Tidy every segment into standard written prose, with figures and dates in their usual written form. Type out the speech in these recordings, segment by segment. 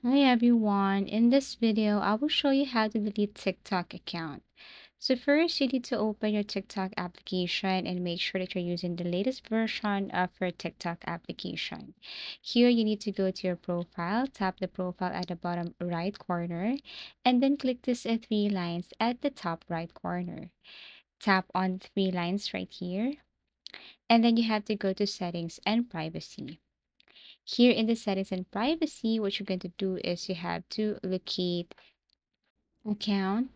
Hi everyone, in this video I will show you how to delete TikTok account. So first you need to open your TikTok application and make sure that you're using the latest version of your TikTok application. Here you need to go to your profile, tap the profile at the bottom right corner, and then click this three lines at the top right corner. Tap on three lines right here, and then you have to go to settings and privacy. Here in the settings and privacy, what you're going to do is you have to locate account,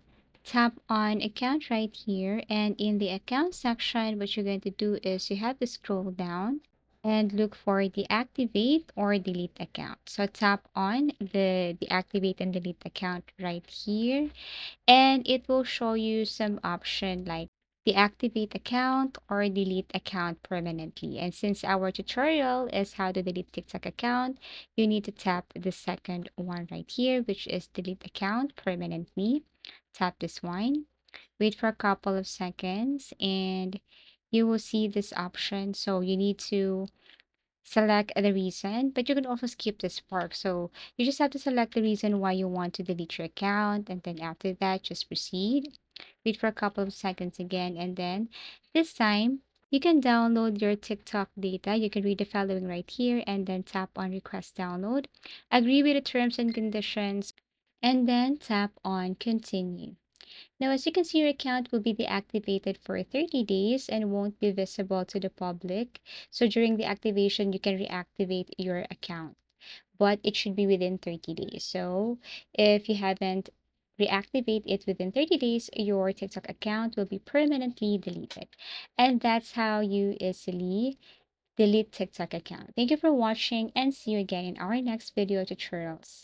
tap on account right here, and in the account section, what you're going to do is you have to scroll down and look for deactivate or delete account. So tap on the deactivate and delete account right here, and it will show you some option like deactivate account or delete account permanently. And since our tutorial is how to delete TikTok account, you need to tap the second one right here, which is delete account permanently. Tap this one, wait for a couple of seconds, and you will see this option. So you need to select the reason, but you can also skip this part. So you just have to select the reason why you want to delete your account, and then after that, just proceed. Wait for a couple of seconds again, and then this time you can download your TikTok data. You can read the following right here, and then tap on request download. Agree with the terms and conditions, and then tap on continue. Now, as you can see, your account will be deactivated for 30 days and won't be visible to the public. So during the activation, you can reactivate your account, but it should be within 30 days. So if you haven't reactivate it within 30 days, your TikTok account will be permanently deleted. And that's how you easily delete TikTok account. Thank you for watching and see you again in our next video tutorials.